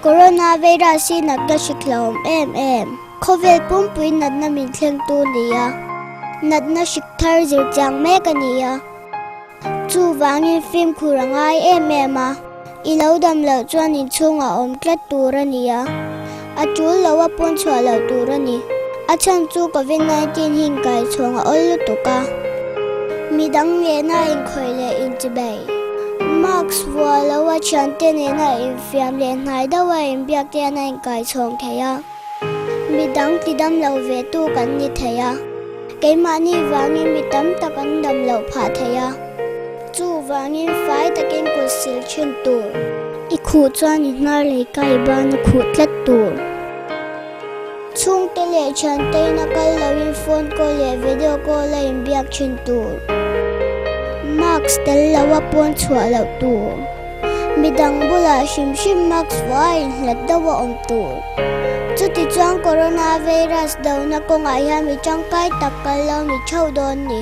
coronavirus si nat ka shiklom em covid pum pui nat na min thleng tu nia nat na shikthar zir chang me ka nia chu wangin film khurangai em a ilo dam lo chuan in chunga om tlat tur ania a chul lo a pon chwa lo tur ani a chan chu covid-19 hin kai chunga ol tuka midang le na in khoile in chbai Max wala wa chante ne na in fiam le nai da wa in biak te na in kai chong theya midang tidam lo ve tu kan ni theya ke mani wangi mitam takan dam lo pha theya chu wangi fai takin ko sil chen tur I khu chuan in nar le kai ban khu tlat tur chung te le chante na kal lo in phone ko le video ko la in biak chen tur Max tel lawa pon chua lo tu midang bula shim Max wa in hlat dawa om tu chuti chuang coronavirus daw na ko nga ya mi chang kai tak kal lo mi chau don ni